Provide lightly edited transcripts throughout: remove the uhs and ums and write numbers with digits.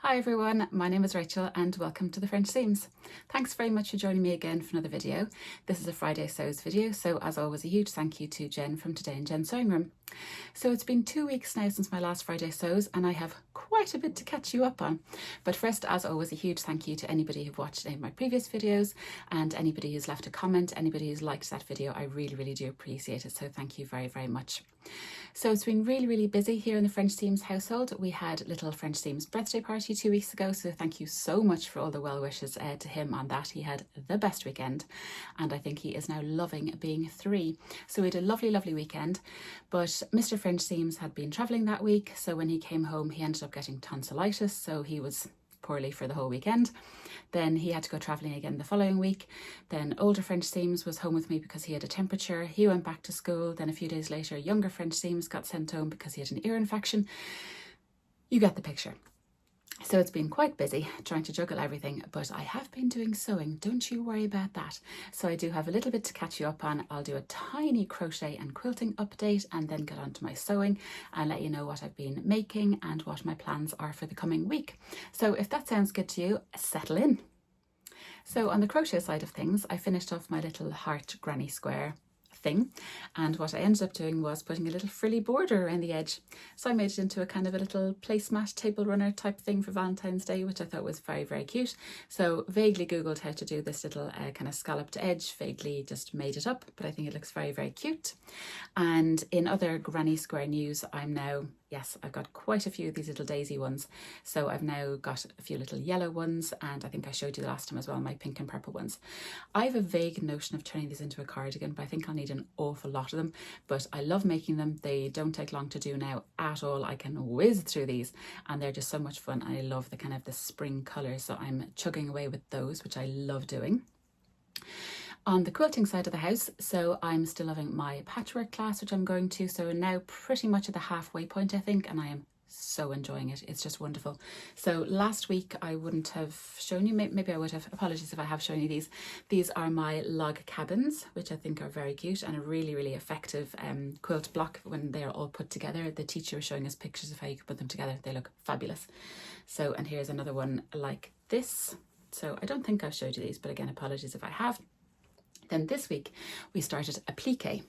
Hi everyone, my name is Rachel and welcome to the French Seams. Thanks very much for joining me again for another video. This is a Friday Sews video, so as always a huge thank you to Jen from Today in Jen's Sewing Room. So it's been 2 weeks now since my last Friday Sews and I have quite a bit to catch you up on. But first, as always, a huge thank you to anybody who've watched any of my previous videos and anybody who's left a comment, anybody who's liked that video. I really do appreciate it, so thank you very much. So it's been really busy here in the French Seams household. We had little French Seams birthday party 2 weeks ago, so thank you so much for all the well wishes to him on that. He had the best weekend and I think he is now loving being 3. So we had a lovely weekend, but Mr. French Seams had been travelling that week, so when he came home he ended up getting tonsillitis, so he was poorly for the whole weekend. Then he had to go travelling again the following week. Then older French Seams was home with me because he had a temperature. He went back to school. Then a few days later, younger French Seams got sent home because he had an ear infection. You get the picture. So it's been quite busy trying to juggle everything, but I have been doing sewing, don't you worry about that. So I do have a little bit to catch you up on. I'll do a tiny crochet and quilting update and then get on to my sewing and let you know what I've been making and what my plans are for the coming week. So if that sounds good to you, settle in. So on the crochet side of things, I finished off my little heart granny square thing, and what I ended up doing was putting a little frilly border around the edge. So I made it into a kind of a little placemat table runner type thing for Valentine's Day, which I thought was very cute. So vaguely googled how to do this little kind of scalloped edge, vaguely just made it up, but I think it looks very cute. And in other granny square news, I've got quite a few of these little daisy ones. So I've now got a few little yellow ones, and I think I showed you the last time as well, my pink and purple ones. I have a vague notion of turning these into a cardigan, but I think I'll need an awful lot of them. But I love making them. They don't take long to do now at all. I can whiz through these and they're just so much fun. I love the kind of the spring colours, so I'm chugging away with those, which I love doing. On the quilting side of the house, so I'm still loving my patchwork class, which I'm going to. So now pretty much at the halfway point, I think, and I am so enjoying it. It's just wonderful. So last week I wouldn't have shown you, maybe I would have, apologies if I have shown you these. These are my log cabins, which I think are very cute and a really effective quilt block when they are all put together. The teacher was showing us pictures of how you could put them together. They look fabulous. So, and here's another one like this. So I don't think I've showed you these, but again, apologies if I have. Then this week we started applique,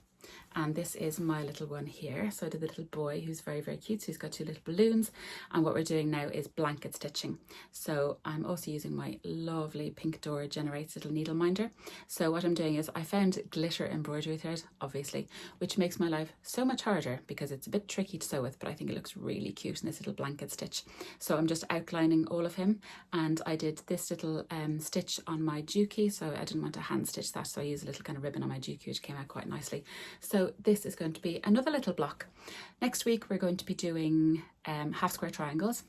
and this is my little one here. So I did the little boy who's very cute. So he's got 2 little balloons, and what we're doing now is blanket stitching. So I'm also using my lovely Pink Door Generates little needle minder. So what I'm doing is I found glitter embroidery thread, obviously, which makes my life so much harder because it's a bit tricky to sew with, but I think it looks really cute in this little blanket stitch. So I'm just outlining all of him, and I did this little stitch on my dookie, so I didn't want to hand stitch that, so I used a little kind of ribbon on my dookie, which came out quite nicely. So this is going to be another little block. Next week we're going to be doing half square triangles,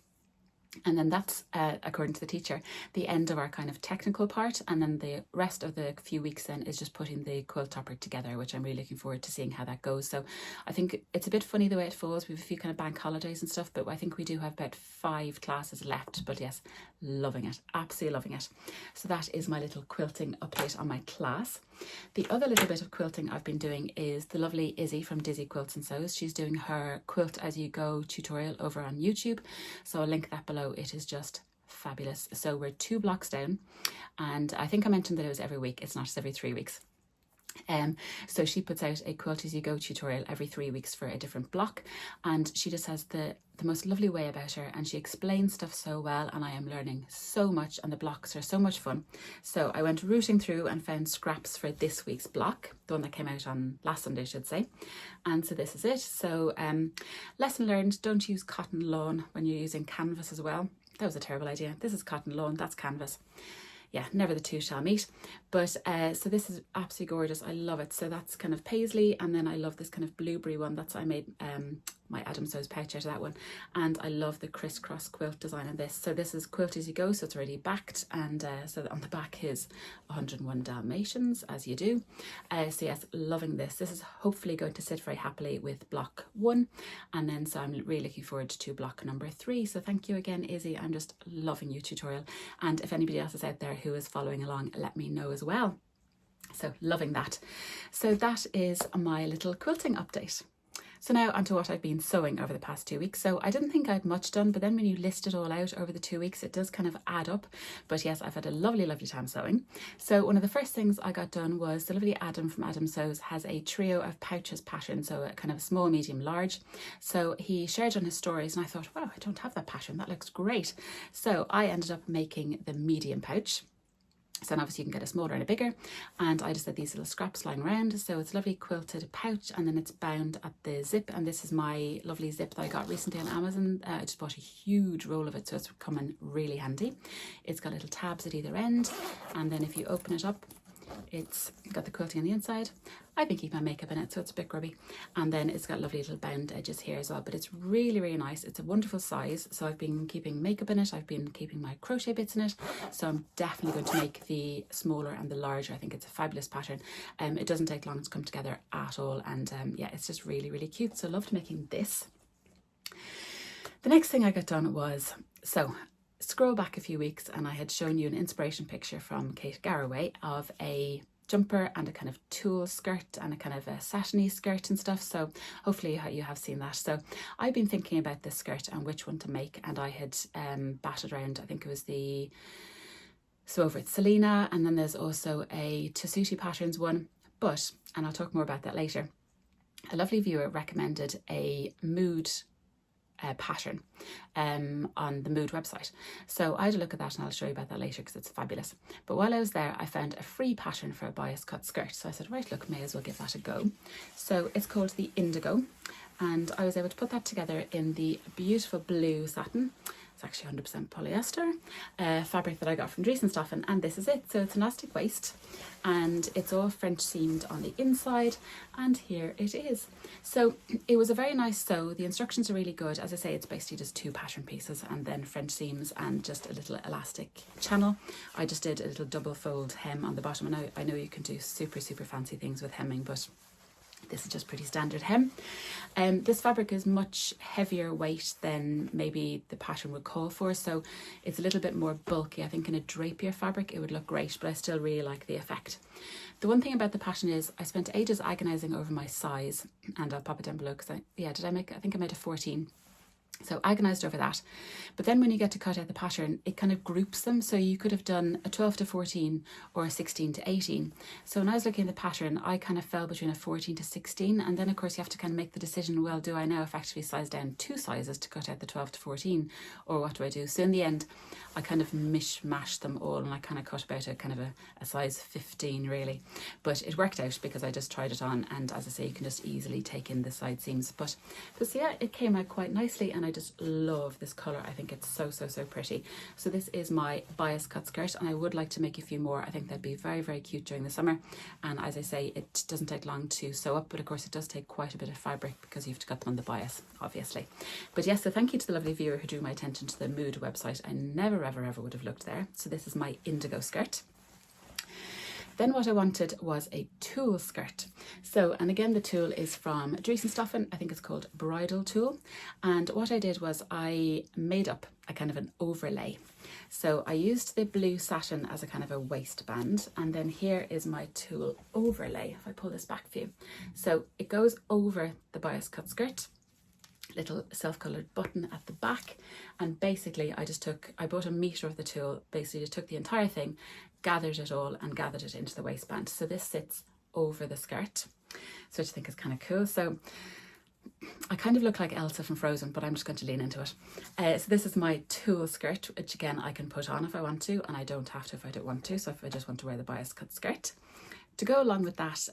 and then that's according to the teacher the end of our kind of technical part, and then the rest of the few weeks then is just putting the quilt topper together, which I'm really looking forward to seeing how that goes. So I think it's a bit funny the way it falls. We have a few kind of bank holidays and stuff, but I think we do have about 5 classes left. But yes, loving it, absolutely loving it. So that is my little quilting update on my class. The other little bit of quilting I've been doing is the lovely Izzy from Dizzy Quilts and Sews. She's doing her quilt as you go tutorial over on YouTube, so I'll link that below. It is just fabulous. So we're 2 blocks down, and I think I mentioned that it was every week. It's not, it's every 3 weeks. So she puts out a quilt as you go tutorial every 3 weeks for a different block, and she just has the most lovely way about her, and she explains stuff so well, and I am learning so much, and the blocks are so much fun. So I went rooting through and found scraps for this week's block, the one that came out on last Sunday I should say, and so this is it. So lesson learned, don't use cotton lawn when you're using canvas as well. That was a terrible idea. This is cotton lawn, that's canvas. Yeah, never the two shall meet. But so this is absolutely gorgeous. I love it. So that's kind of paisley, and then I love this kind of blueberry one. That's I made my Adam Sews pouch out of that one, and I love the crisscross quilt design on this. So this is quilt as you go, so it's already backed, and so on the back is 101 Dalmatians, as you do. So yes, loving this. This is hopefully going to sit very happily with block 1, and then so I'm really looking forward to block number 3. So thank you again, Izzy. I'm just loving your tutorial, and if anybody else is out there who is following along, let me know as well. So loving that. So that is my little quilting update. So now onto what I've been sewing over the past 2 weeks. So I didn't think I had much done, but then when you list it all out over the 2 weeks, it does kind of add up. But yes, I've had a lovely, lovely time sewing. So one of the first things I got done was the lovely Adam from Adam Sews has a trio of pouches pattern, so a kind of small, medium, large. So he shared on his stories and I thought, wow, I don't have that pattern. That looks great. So I ended up making the medium pouch. So obviously you can get a smaller and a bigger, and I just had these little scraps lying around. So it's a lovely quilted pouch, and then it's bound at the zip, and this is my lovely zip that I got recently on Amazon. I just bought a huge roll of it, so it's coming really handy. It's got little tabs at either end, and then if you open it up, it's got the quilting on the inside. I've been keeping my makeup in it, so it's a bit grubby. And then it's got lovely little bound edges here as well, but it's really, really nice. It's a wonderful size. So I've been keeping makeup in it. I've been keeping my crochet bits in it. So I'm definitely going to make the smaller and the larger. I think it's a fabulous pattern. It doesn't take long to come together at all. And yeah, it's just really, really cute. So I loved making this. The next thing I got done was, scroll back a few weeks and I had shown you an inspiration picture from Kate Garraway of a jumper and a kind of tulle skirt and a kind of a satiny skirt and stuff. So hopefully you have seen that. So I've been thinking about this skirt and which one to make, and I had batted around, I think it was over at Selena, and then there's also a Tessuti Patterns one, and I'll talk more about that later. A lovely viewer recommended a mood pattern on the Mood website. So I had a look at that and I'll show you about that later because it's fabulous. But while I was there, I found a free pattern for a bias cut skirt. So I said, right, look, may as well give that a go. So it's called the Indigo, and I was able to put that together in the beautiful blue satin. It's actually 100% polyester fabric that I got from Dries and Stoffen, and this is it. So it's an elastic waist and it's all French seamed on the inside, and here it is. So it was a very nice sew. The instructions are really good. As I say, it's basically just 2 pattern pieces and then French seams and just a little elastic channel. I just did a little double fold hem on the bottom, and I know you can do super, super fancy things with hemming, but this is just pretty standard hem. This fabric is much heavier weight than maybe the pattern would call for, so it's a little bit more bulky. I think in a drapier fabric it would look great, but I still really like the effect. The one thing about the pattern is I spent ages agonizing over my size, and I'll pop it down below because I think I made a 14. So agonized over that. But then when you get to cut out the pattern, it kind of groups them. So you could have done a 12 to 14 or a 16 to 18. So when I was looking at the pattern, I kind of fell between a 14 to 16. And then of course you have to kind of make the decision, well, do I now effectively size down 2 sizes to cut out the 12 to 14? Or what do I do? So in the end, I kind of mishmashed them all, and I kind of cut about a size 15 really. But it worked out because I just tried it on, and as I say, you can just easily take in the side seams. But yeah, it came out quite nicely, and I just love this colour. I think it's so, so, so pretty. So this is my bias cut skirt, and I would like to make a few more. I think they'd be very, very cute during the summer. And as I say, it doesn't take long to sew up, but of course it does take quite a bit of fabric because you have to cut them on the bias, obviously. But yes, so thank you to the lovely viewer who drew my attention to the Mood website. I never, ever, ever would have looked there. So this is my indigo skirt. Then what I wanted was a tulle skirt. So, and again, the tulle is from Dries and Stoffen. I think it's called Bridal Tulle. And what I did was I made up a kind of an overlay. So I used the blue satin as a kind of a waistband. And then here is my tulle overlay. If I pull this back for you. So it goes over the bias cut skirt. Little self-coloured button at the back, and basically I bought a metre of the tulle, basically just took the entire thing, gathered it all and gathered it into the waistband. So this sits over the skirt, so I just think it's kind of cool. So I kind of look like Elsa from Frozen, but I'm just going to lean into it. So this is my tulle skirt, which again I can put on if I want to, and I don't have to if I don't want to. So if I just want to wear the bias cut skirt. To go along with that,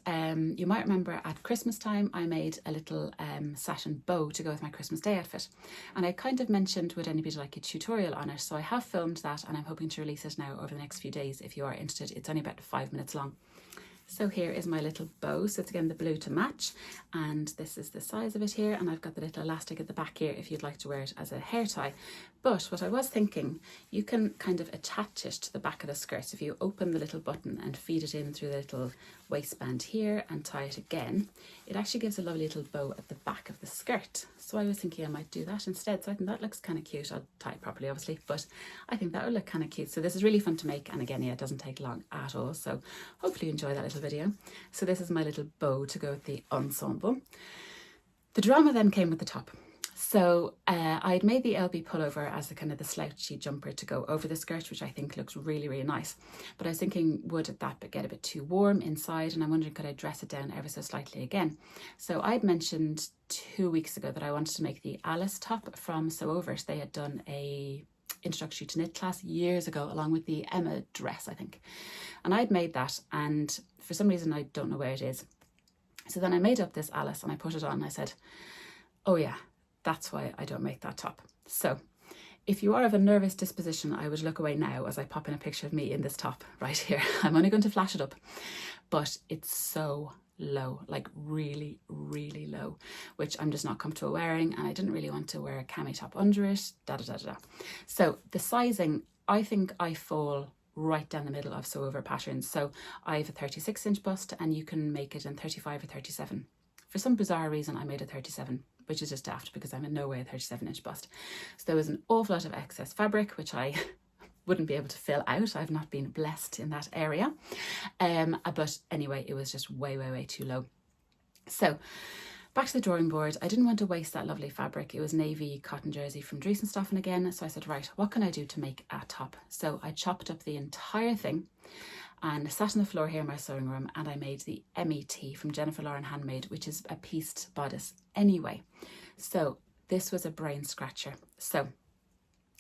you might remember at Christmas time I made a little satin bow to go with my Christmas Day outfit, and I kind of mentioned would anybody like a tutorial on it, so I have filmed that and I'm hoping to release it now over the next few days if you are interested. It's only about 5 minutes long. So here is my little bow. So it's again the blue to match, and this is the size of it here, and I've got the little elastic at the back here if you'd like to wear it as a hair tie. But what I was thinking, you can kind of attach it to the back of the skirt. If you open the little button and feed it in through the little waistband here and tie it again, it actually gives a lovely little bow at the back of the skirt. So I was thinking I might do that instead. So I think that looks kind of cute. I'll tie it properly obviously, but I think that would look kind of cute. So this is really fun to make, and again, yeah, it doesn't take long at all. So hopefully you enjoy that little video. So this is my little bow to go with the ensemble. The drama then came with the top. So I'd made the LB pullover as a kind of the slouchy jumper to go over the skirt, which I think looks really, really nice. But I was thinking, would that get a bit too warm inside? And I'm wondering, could I dress it down ever so slightly again? So I'd mentioned 2 weeks ago that I wanted to make the Alice top from Sew Over It. They had done a introductory to knit class years ago, along with the Emma dress, I think. And I'd made that, and for some reason, I don't know where it is. So then I made up this Alice and I put it on and I said, oh yeah, that's why I don't make that top. So if you are of a nervous disposition, I would look away now as I pop in a picture of me in this top right here. I'm only going to flash it up, but it's so low, like really, really low, which I'm just not comfortable wearing. And I didn't really want to wear a cami top under it, So the sizing, I think I fall right down the middle of Sew Over patterns. So I have a 36-inch bust and you can make it in 35 or 37. For some bizarre reason, I made a 37, which is just daft because I'm in no way a 37-inch bust. So there was an awful lot of excess fabric, which I wouldn't be able to fill out. I've not been blessed in that area. But anyway, it was just way, way, way too low. So back to the drawing board. I didn't want to waste that lovely fabric. It was navy cotton jersey from Dries and Stoffen again. So I said, right, what can I do to make a top? So I chopped up the entire thing and sat on the floor here in my sewing room, and I made the MET from Jennifer Lauren Handmade, which is a pieced bodice anyway. So this was a brain scratcher. So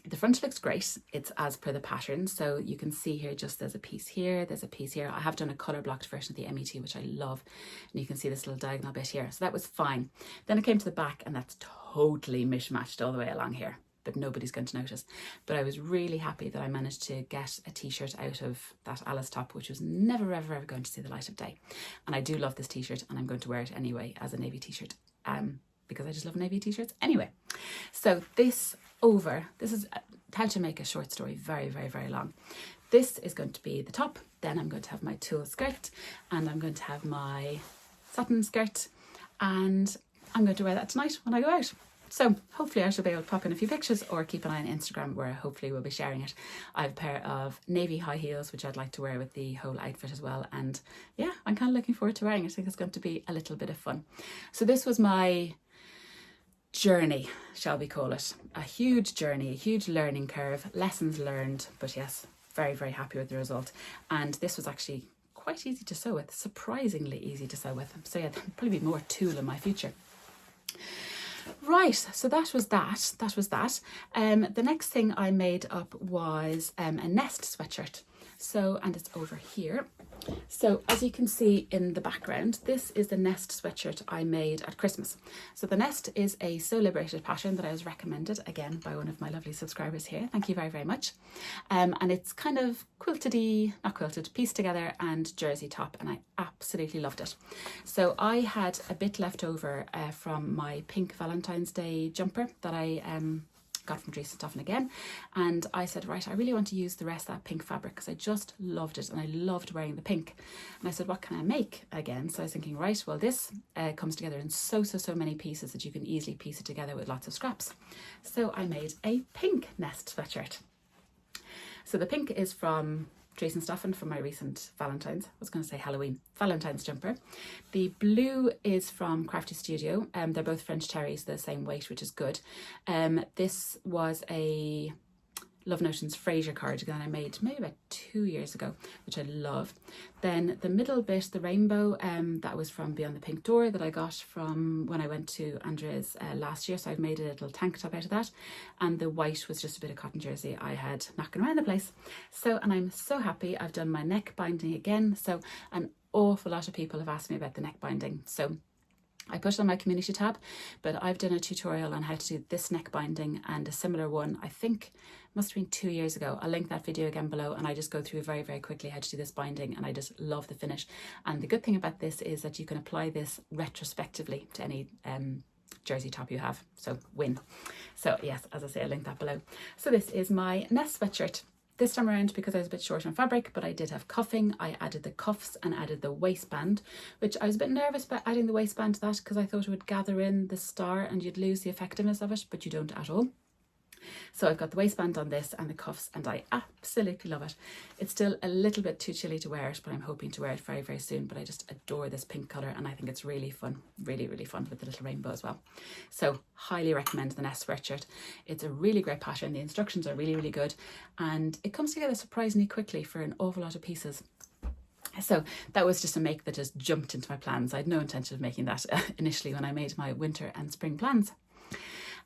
the front looks great. It's as per the pattern. So you can see here, just there's a piece here, there's a piece here. I have done a colour blocked version of the MET, which I love. And you can see this little diagonal bit here. So that was fine. Then it came to the back and that's totally mishmashed all the way along here, but nobody's going to notice. But I was really happy that I managed to get a t-shirt out of that Alice top, which was never, ever, ever going to see the light of day. And I do love this t-shirt and I'm going to wear it anyway as a navy t-shirt. Because I just love navy t-shirts. Anyway, so this is how to make a short story very, very, very long. This is going to be the top. Then I'm going to have my tulle skirt and I'm going to have my satin skirt, and I'm going to wear that tonight when I go out. So hopefully I shall be able to pop in a few pictures or keep an eye on Instagram where hopefully we'll be sharing it. I have a pair of navy high heels, which I'd like to wear with the whole outfit as well. And yeah, I'm kind of looking forward to wearing it. I think it's going to be a little bit of fun. So this was my journey, shall we call it. A huge journey, a huge learning curve, lessons learned, but yes, very, very happy with the result. And this was actually quite easy to sew with, surprisingly easy to sew with. So yeah, there'll probably be more tulle in my future. Right, so that was that. The next thing I made up was a nest sweatshirt. So, and it's over here. So as you can see in the background, this is the nest sweatshirt I made at Christmas. So the nest is a Sew Liberated pattern that I was recommended again by one of my lovely subscribers here. Thank you very, very much. And it's kind of pieced together and jersey top, and I absolutely loved it. So I had a bit left over from my pink Valentine's Day jumper that I got from Dries and Stoffen again, and I said, right, I really want to use the rest of that pink fabric because I just loved it and I loved wearing the pink. And I said, what can I make again? So I was thinking, right, well, this comes together in so many pieces that you can easily piece it together with lots of scraps. So I made a pink nest sweatshirt. So the pink is from Dries and Stoffen from my recent Valentine's jumper. The blue is from Crafty Studio. They're both French terries, the same weight, which is good. This was a Love Notions Fraser cardigan I made maybe about 2 years ago, which I love. Then the middle bit, the rainbow, that was from Beyond the Pink Door that I got from when I went to Andrea's last year. So I've made a little tank top out of that. And the white was just a bit of cotton jersey I had knocking around the place. So, and I'm so happy I've done my neck binding again. So an awful lot of people have asked me about the neck binding. So I put it on my community tab, but I've done a tutorial on how to do this neck binding and a similar one, I think must have been 2 years ago. I'll link that video again below, and I just go through very, very quickly how to do this binding, and I just love the finish. And the good thing about this is that you can apply this retrospectively to any jersey top you have, so win. So yes, as I say, I'll link that below. So this is my nest sweatshirt. This time around, because I was a bit short on fabric, but I did have cuffing, I added the cuffs and added the waistband, which I was a bit nervous about adding the waistband to that because I thought it would gather in the star and you'd lose the effectiveness of it, but you don't at all. So I've got the waistband on this and the cuffs, and I absolutely love it. It's still a little bit too chilly to wear it, but I'm hoping to wear it very, very soon. But I just adore this pink colour, and I think it's really fun, really, really fun with the little rainbow as well. So highly recommend the Nest sweatshirt. It's a really great pattern. The instructions are really, really good, and it comes together surprisingly quickly for an awful lot of pieces. So that was just a make that just jumped into my plans. I had no intention of making that initially when I made my winter and spring plans.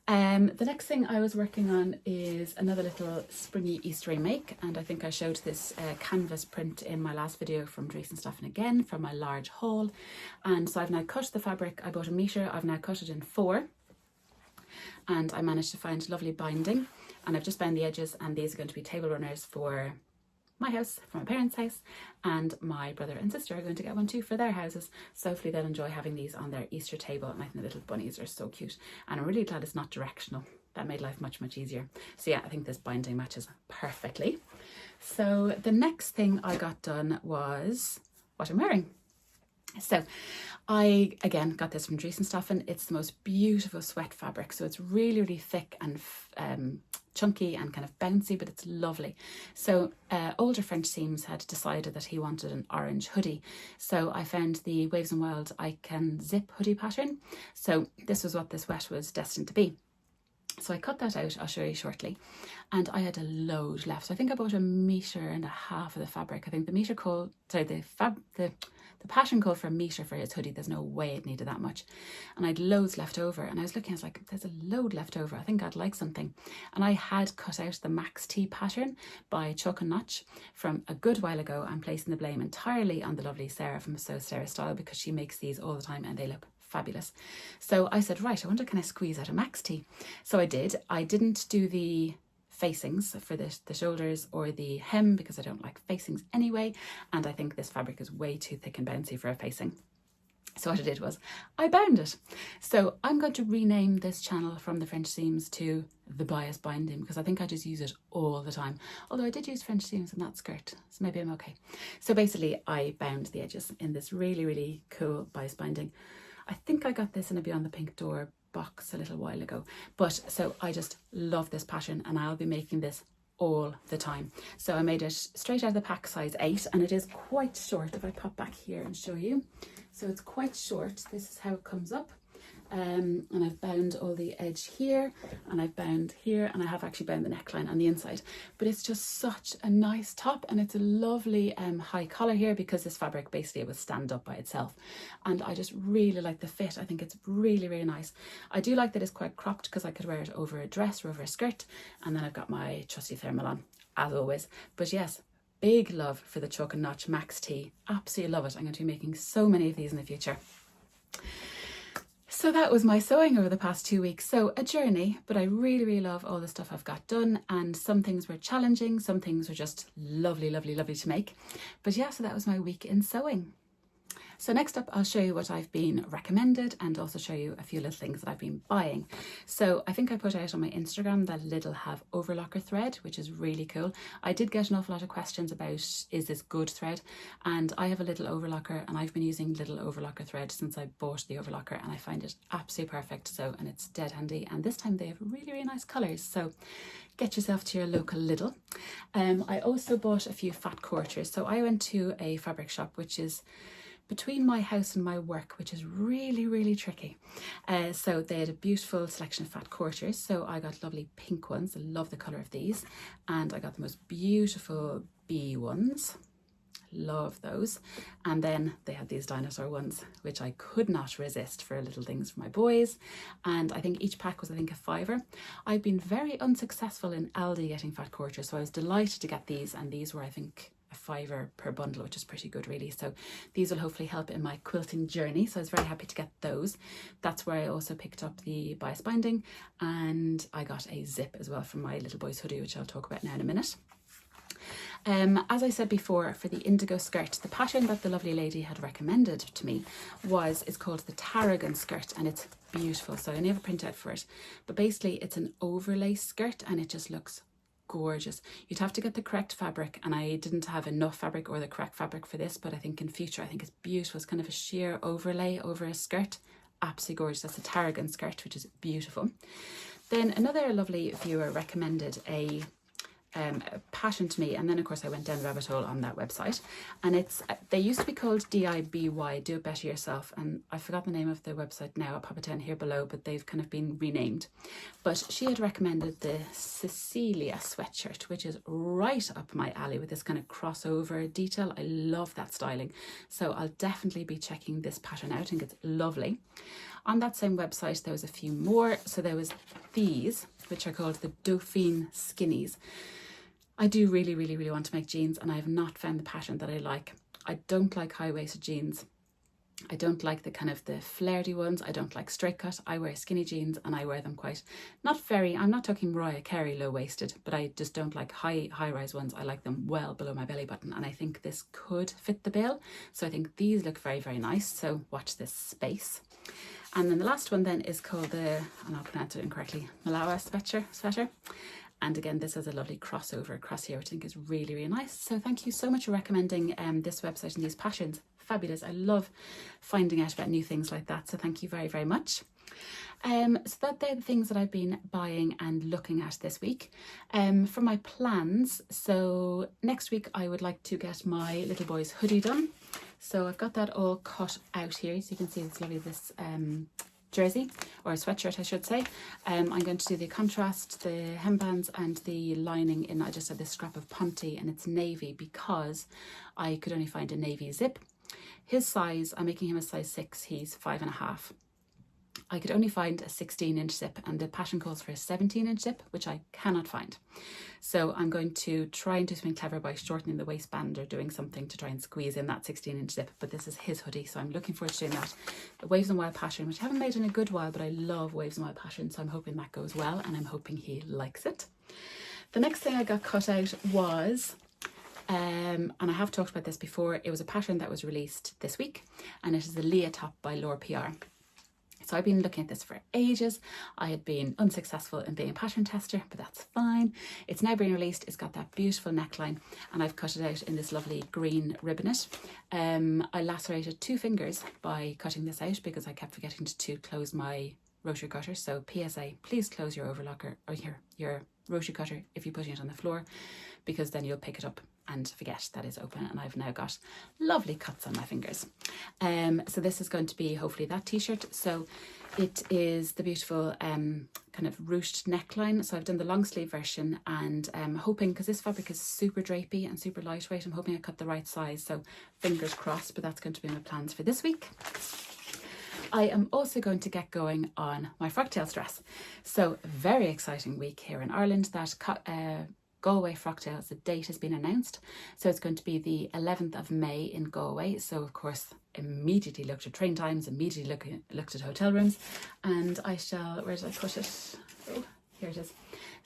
The next thing I was working on is another little springy Eastery make, and I think I showed this canvas print in my last video from Dries and Stefan again from my large haul. And so I've now cut the fabric. I bought a metre, I've now cut it in 4, and I managed to find lovely binding, and I've just bound the edges, and these are going to be table runners for my house, for my parents' house, and my brother and sister are going to get one too for their houses. So hopefully they'll enjoy having these on their Easter table, and I think the little bunnies are so cute, and I'm really glad it's not directional. That made life much, much easier. So yeah, I think this binding matches perfectly. So the next thing I got done was what I'm wearing. So I, again, got this from Dries and Stefan. It's the most beautiful sweat fabric. So it's really, really thick and chunky and kind of bouncy, but it's lovely. So older French Seams had decided that he wanted an orange hoodie. So I found the Waves and Wild I Can Zip hoodie pattern. So this was what this wet was destined to be. So I cut that out, I'll show you shortly, and I had a load left. So I think I bought 1.5 meters of the fabric. I think the metre called, sorry, the pattern called for a metre for his hoodie. There's no way it needed that much. And I had loads left over, and I was looking, I was like, there's a load left over. I think I'd like something. And I had cut out the Max T pattern by Chalk and Notch from a good while ago. I'm placing the blame entirely on the lovely Sarah from So Sarah Style, because she makes these all the time and they look fabulous. So I said, right, I wonder, can I squeeze out a Max T? So I did. I didn't do the facings for the shoulders or the hem because I don't like facings anyway, and I think this fabric is way too thick and bouncy for a facing. So what I did was I bound it. So I'm going to rename this channel from the French Seams to the Bias Binding, because I think I just use it all the time. Although I did use French Seams in that skirt, so maybe I'm okay. So basically I bound the edges in this really, really cool bias binding. I think I got this in a Beyond the Pink Door box a little while ago, but so I just love this pattern, and I'll be making this all the time. So I made it straight out of the pack, size 8, and it is quite short. If I pop back here and show you, so it's quite short. This is how it comes up. And I've bound all the edge here, and I've bound here, and I have actually bound the neckline on the inside. But it's just such a nice top, and it's a lovely high collar here, because this fabric basically will stand up by itself. And I just really like the fit. I think it's really, really nice. I do like that it's quite cropped, because I could wear it over a dress or over a skirt. And then I've got my trusty thermal on, as always. But yes, big love for the Chalk and Notch Max T. Absolutely love it. I'm going to be making so many of these in the future. So that was my sewing over the past 2 weeks. So a journey, but I really, really love all the stuff I've got done, and some things were challenging, some things were just lovely, lovely, lovely to make. But yeah, so that was my week in sewing. So next up, I'll show you what I've been recommended, and also show you a few little things that I've been buying. So I think I put out on my Instagram that Lidl have overlocker thread, which is really cool. I did get an awful lot of questions about, is this good thread? And I have a Lidl overlocker, and I've been using Lidl overlocker thread since I bought the overlocker, and I find it absolutely perfect. So, and it's dead handy, and this time they have really, really nice colours. So get yourself to your local Lidl. I also bought a few fat quarters. So I went to a fabric shop, which is between my house and my work, which is really, really tricky. So they had a beautiful selection of fat quarters. So I got lovely pink ones. I love the colour of these. And I got the most beautiful bee ones. Love those. And then they had these dinosaur ones, which I could not resist for little things for my boys. And I think each pack was, I think, a £5. I've been very unsuccessful in Aldi getting fat quarters, so I was delighted to get these, and these were, I think, a £5 per bundle, which is pretty good really. So these will hopefully help in my quilting journey, so I was very happy to get those. That's where I also picked up the bias binding, and I got a zip as well from my little boy's hoodie, which I'll talk about now in a minute. As I said before, for the indigo skirt, the pattern that the lovely lady had recommended to me is called the Tarragon skirt, and it's beautiful. So I only have a printout for it, but basically it's an overlay skirt, and it just looks gorgeous. You'd have to get the correct fabric, and I didn't have enough fabric or the correct fabric for this, but I think in future, I think it's beautiful. It's kind of a sheer overlay over a skirt. Absolutely gorgeous. That's a Tarragon skirt, which is beautiful. Then another lovely viewer recommended a pattern to me, and then of course I went down the rabbit hole on that website, and they used to be called DIBY, Do It Better Yourself, and I forgot the name of the website now. I'll pop it down here below, but they've kind of been renamed. But she had recommended the Cecilia sweatshirt, which is right up my alley with this kind of crossover detail. I love that styling, so I'll definitely be checking this pattern out. I think it's lovely. On that same website there was a few more. So there was these, which are called the Dauphine Skinnies. I do really want to make jeans, and I have not found the pattern that I like. I don't like high-waisted jeans. I don't like the kind of the flairty ones. I don't like straight cut. I wear skinny jeans, and I wear them quite, I'm not talking Mariah Carey low-waisted, but I just don't like high-rise ones. I like them well below my belly button, and I think this could fit the bill. So I think these look very nice. So watch this space. And then the last one then is called the, and I'll pronounce it incorrectly, Malawa sweater. And again, this has a lovely crossover across here, which I think is really nice. So thank you so much for recommending this website and these patterns. Fabulous. I love finding out about new things like that. So thank you very much. So they're the things that I've been buying and looking at this week. For my plans, so next week I would like to get my little boy's hoodie done. So I've got that all cut out here, so you can see it's lovely, this jersey, or a sweatshirt I should say. I'm going to do the contrast, the hembands and the lining in, I just had this scrap of Ponte, and it's navy because I could only find a navy zip. His size, I'm making him a size 6, he's 5.5. I could only find a 16-inch zip, and the pattern calls for a 17-inch zip, which I cannot find. So I'm going to try and do something clever by shortening the waistband or doing something to try and squeeze in that 16-inch zip, but this is his hoodie, so I'm looking forward to doing that. The Waves and Wild pattern, which I haven't made in a good while, but I love Waves and Wild pattern, so I'm hoping that goes well, and I'm hoping he likes it. The next thing I got cut out was, and I have talked about this before, it was a pattern that was released this week, and it is the Leah top by Laura PR. So I've been looking at this for ages. I had been unsuccessful in being a pattern tester, but that's fine. It's now being released. It's got that beautiful neckline, and I've cut it out in this lovely green ribbonet. I lacerated 2 fingers by cutting this out because I kept forgetting to close my rotary cutter. So PSA, please close your overlocker or your rotary cutter if you're putting it on the floor, because then you'll pick it up and forget that is open, and I've now got lovely cuts on my fingers. So this is going to be hopefully that t-shirt. So it is the beautiful kind of ruched neckline. So I've done the long sleeve version, and I'm hoping, because this fabric is super drapey and super lightweight, I'm hoping I cut the right size, so fingers crossed, but that's going to be my plans for this week. I am also going to get going on my frocktails dress. So very exciting week here in Ireland. That Galway Frocktails, the date has been announced. So it's going to be the 11th of May in Galway. So of course, immediately looked at train times, immediately looked at hotel rooms, and I shall, where did I put it? Oh, here it is.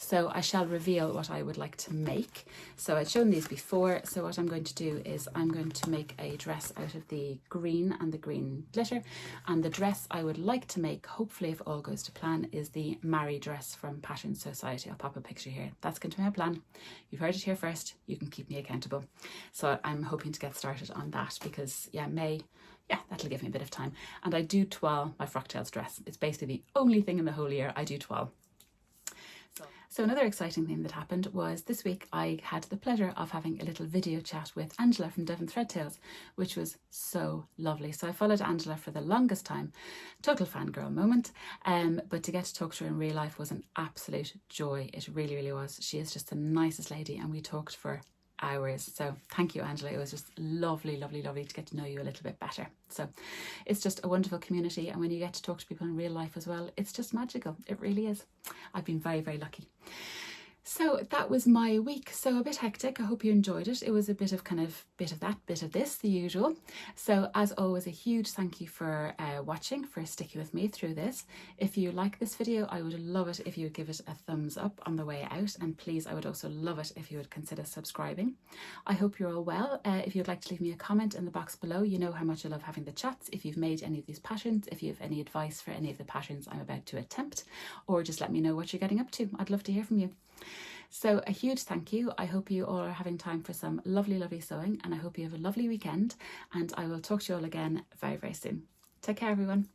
So I shall reveal what I would like to make. So I'd shown these before. So what I'm going to do is I'm going to make a dress out of the green and the green glitter. And the dress I would like to make, hopefully if all goes to plan, is the Mary dress from Pattern Society. I'll pop a picture here. That's going to be my plan. You've heard it here first. You can keep me accountable. So I'm hoping to get started on that because, yeah, May, yeah, that'll give me a bit of time. And I do toile my Frocktails dress. It's basically the only thing in the whole year I do toile. So another exciting thing that happened was this week I had the pleasure of having a little video chat with Angela from Devon Threadtails, which was so lovely. So I followed Angela for the longest time, total fangirl moment, but to get to talk to her in real life was an absolute joy. It really was. She is just the nicest lady, and we talked for hours. So thank you, Angela. It was just lovely to get to know you a little bit better. So it's just a wonderful community, and when you get to talk to people in real life as well, it's just magical. It really is. I've been very lucky. So that was my week. So a bit hectic. I hope you enjoyed it. It was a bit of that, bit of this, the usual. So as always, a huge thank you for watching, for sticking with me through this. If you like this video, I would love it if you would give it a thumbs up on the way out. And please, I would also love it if you would consider subscribing. I hope you're all well. If you'd like to leave me a comment in the box below, you know how much I love having the chats. If you've made any of these patterns, if you have any advice for any of the patterns I'm about to attempt, or just let me know what you're getting up to. I'd love to hear from you. So a huge thank you. I hope you all are having time for some lovely sewing, and I hope you have a lovely weekend, and I will talk to you all again very soon. Take care, everyone.